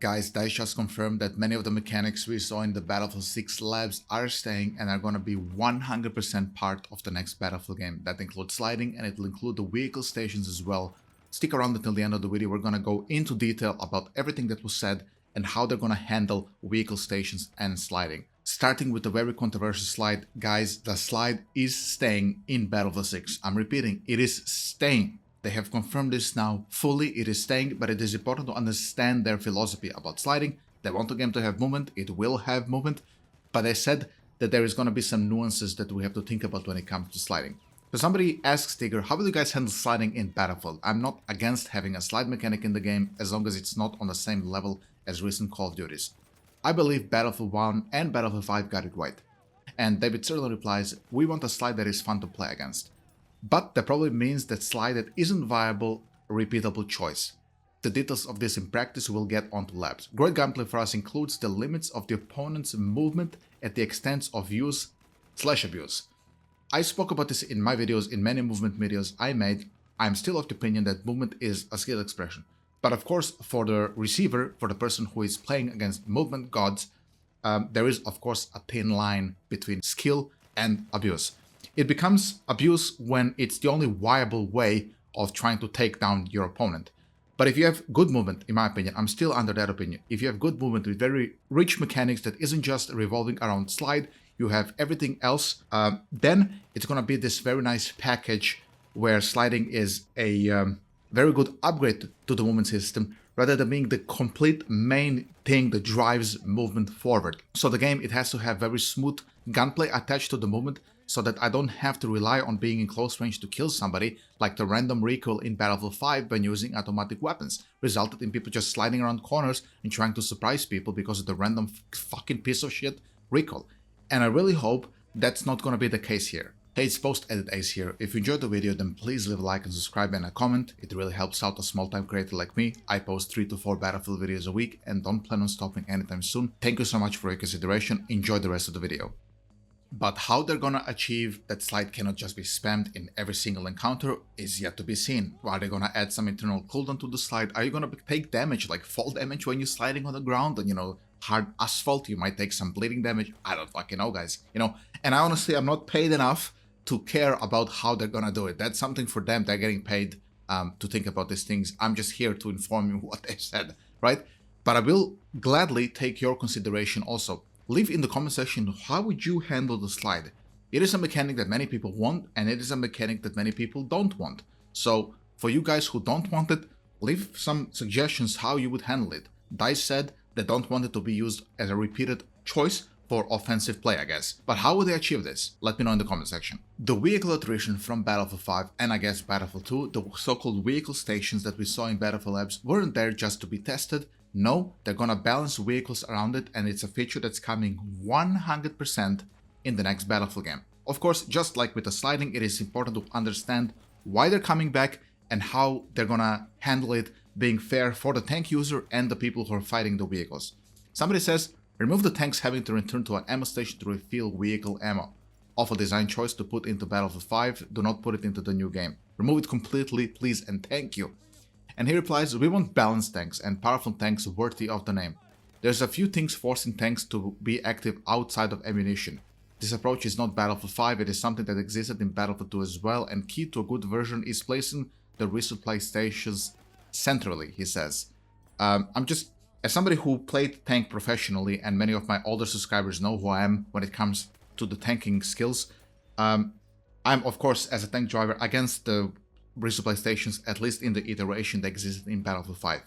Guys, DICE just confirmed that many of the mechanics we saw in the Battlefield 6 labs are staying and are gonna be 100% part of the next Battlefield game. That includes sliding and it'll include the vehicle stations as well. Stick around until the end of the video, we're gonna go into detail about everything that was said and how they're gonna handle vehicle stations and sliding. Starting with the very controversial slide, guys, the slide is staying in Battlefield 6. I'm repeating, it is staying. They have confirmed this now fully, it is staying, but it is important to understand their philosophy about sliding. They want the game to have movement, it will have movement, but they said that there is going to be some nuances that we have to think about when it comes to sliding. So somebody asks Tigger, how will you guys handle sliding in Battlefield? I'm not against having a slide mechanic in the game as long as it's not on the same level as recent Call of Duties. I believe Battlefield 1 and Battlefield 5 got it right. And David Sirlin replies, we want a slide that is fun to play against. But that probably means that slide that isn't viable, repeatable choice. The details of this in practice we'll get onto labs. Great gameplay for us includes the limits of the opponent's movement at the extent of use/abuse. I spoke about this in my videos, in many movement videos I made. I'm still of the opinion that movement is a skill expression. But of course, for the receiver, for the person who is playing against movement gods, there is of course a thin line between skill and abuse. It becomes abuse when it's the only viable way of trying to take down your opponent. But if you have good movement, in my opinion, I'm still under that opinion. If you have good movement with very rich mechanics that isn't just revolving around slide, you have everything else, then it's going to be this very nice package where sliding is a very good upgrade to the movement system rather than being the complete main thing that drives movement forward. So the game, it has to have very smooth gunplay attached to the movement, so that I don't have to rely on being in close range to kill somebody, like the random recoil in Battlefield 5 when using automatic weapons, resulted in people just sliding around corners and trying to surprise people because of the random fucking piece of shit recoil. And I really hope that's not gonna be the case here. Hey, it's Post-Edit Ace here. If you enjoyed the video, then please leave a like and subscribe and a comment. It really helps out a small-time creator like me. I post 3 to 4 Battlefield videos a week and don't plan on stopping anytime soon. Thank you so much for your consideration. Enjoy the rest of the video. But how they're gonna achieve that slide cannot just be spammed in every single encounter is yet to be seen. Are they gonna add some internal cooldown to the slide? Are you gonna take damage, like fall damage when you're sliding on the ground and, hard asphalt? You might take some bleeding damage. I don't fucking know, guys. And I honestly, I'm not paid enough to care about how they're gonna do it. That's something for them. They're getting paid to think about these things. I'm just here to inform you what they said, right? But I will gladly take your consideration also. Leave in the comment section how would you handle the slide. It is a mechanic that many people want, and it is a mechanic that many people don't want. So for you guys who don't want it, leave some suggestions how you would handle it. DICE said they don't want it to be used as a repeated choice for offensive play, I guess. But how would they achieve this? Let me know in the comment section. The vehicle attrition from Battlefield 5 and I guess Battlefield 2, the so-called vehicle stations that we saw in Battlefield Labs, weren't there just to be tested. No, they're gonna balance vehicles around it, and it's a feature that's coming 100% in the next Battlefield game. Of course, just like with the sliding, it is important to understand why they're coming back and how they're gonna handle it, being fair for the tank user and the people who are fighting the vehicles. Somebody says, remove the tanks having to return to an ammo station to refill vehicle ammo. Awful design choice to put into Battlefield 5, do not put it into the new game. Remove it completely, please, and thank you. And he replies, we want balanced tanks and powerful tanks worthy of the name. There's a few things forcing tanks to be active outside of ammunition. This approach is not Battlefield 5, it is something that existed in Battlefield 2 as well, and key to a good version is placing the resupply stations centrally, he says. As somebody who played tank professionally, and many of my older subscribers know who I am when it comes to the tanking skills, I'm of course, as a tank driver, against the resupply stations, at least in the iteration that existed in Battlefield 5.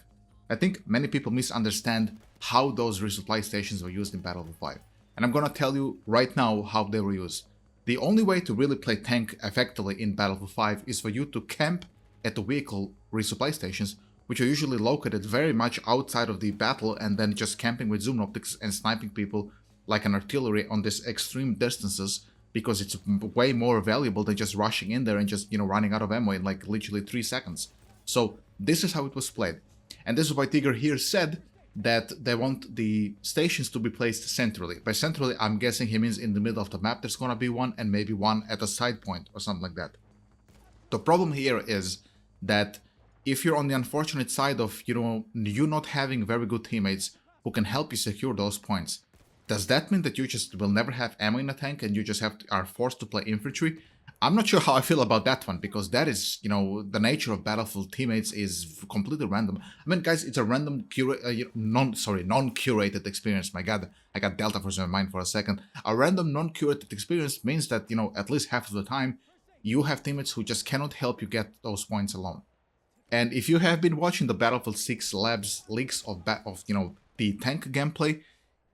I think many people misunderstand how those resupply stations were used in Battlefield 5. And I'm gonna tell you right now how they were used. The only way to really play tank effectively in Battlefield 5 is for you to camp at the vehicle resupply stations, which are usually located very much outside of the battle, and then just camping with zoom optics and sniping people like an artillery on these extreme distances, because it's way more valuable than just rushing in there and just, running out of ammo in like literally 3 seconds. So this is how it was played. And this is why Tigger here said that they want the stations to be placed centrally. By centrally, I'm guessing he means in the middle of the map there's gonna be one, and maybe one at a side point or something like that. The problem here is that if you're on the unfortunate side of, you not having very good teammates who can help you secure those points, does that mean that you just will never have ammo in a tank and you just are forced to play infantry? I'm not sure how I feel about that one, because that is, the nature of Battlefield teammates is completely random. I mean, guys, it's a random non-curated experience. My God, I got Delta for my mind for a second. A random non-curated experience means that, at least half of the time, you have teammates who just cannot help you get those points alone. And if you have been watching the Battlefield 6 Labs leaks of the tank gameplay,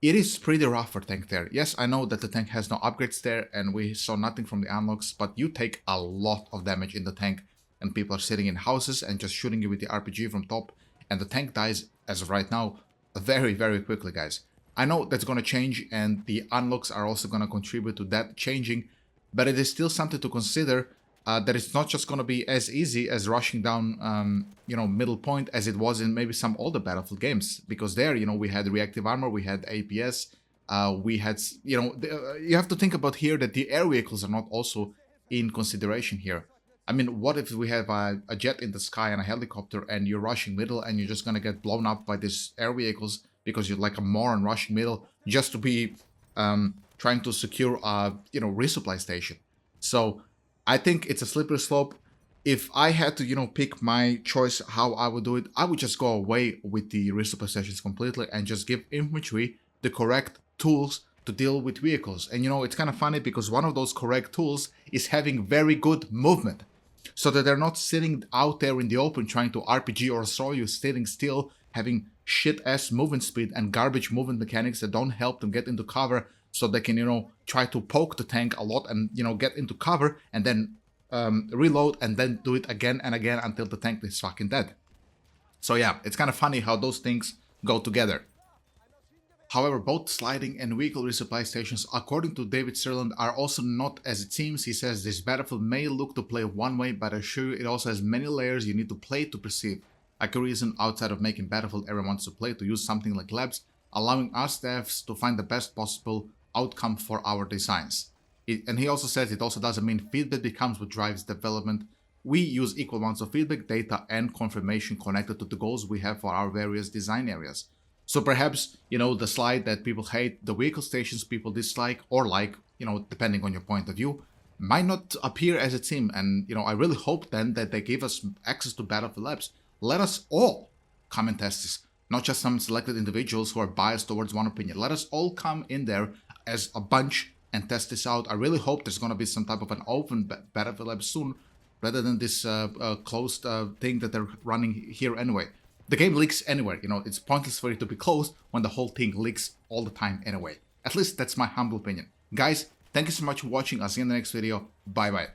it is pretty rough for tank there. Yes, I know that the tank has no upgrades there, and we saw nothing from the unlocks, but you take a lot of damage in the tank, and people are sitting in houses and just shooting you with the RPG from top, and the tank dies, as of right now, very, very quickly, guys. I know that's gonna change, and the unlocks are also gonna contribute to that changing, but it is still something to consider, that it's not just going to be as easy as rushing down, middle point as it was in maybe some older Battlefield games. Because there, we had reactive armor, we had APS, we had, you have to think about here that the air vehicles are not also in consideration here. I mean, what if we have a jet in the sky and a helicopter and you're rushing middle and you're just going to get blown up by these air vehicles because you're like a moron rushing middle just to be trying to secure a, resupply station. So I think it's a slippery slope. If I had to, pick my choice how I would do it, I would just go away with the resupply stations completely and just give infantry the correct tools to deal with vehicles. And it's kind of funny because one of those correct tools is having very good movement, so that they're not sitting out there in the open trying to RPG or throw you, sitting still, having shit-ass movement speed and garbage movement mechanics that don't help them get into cover, so they can, try to poke the tank a lot and, get into cover and then reload and then do it again and again until the tank is fucking dead. So yeah, it's kind of funny how those things go together. However, both sliding and vehicle resupply stations, according to David Sirland, are also not as it seems. He says this Battlefield may look to play one way, but I assure you it also has many layers you need to play to perceive. A good reason outside of making Battlefield everyone wants to play to use something like labs, allowing us devs to find the best possible outcome for our designs. And he also says it also doesn't mean feedback becomes what drives development. We use equal amounts of feedback, data, and confirmation connected to the goals we have for our various design areas. So perhaps, the slide that people hate, the vehicle stations people dislike or like, depending on your point of view, might not appear as it seems. And, I really hope then that they give us access to Battlefield Labs. Let us all come and test this, not just some selected individuals who are biased towards one opinion. Let us all come in there as a bunch and test this out. I really hope there's going to be some type of an open Battlefield Lab soon, rather than this closed thing that they're running here anyway. The game leaks anywhere, it's pointless for it to be closed when the whole thing leaks all the time anyway. At least that's my humble opinion. Guys, thank you so much for watching. I'll see you in the next video. Bye bye.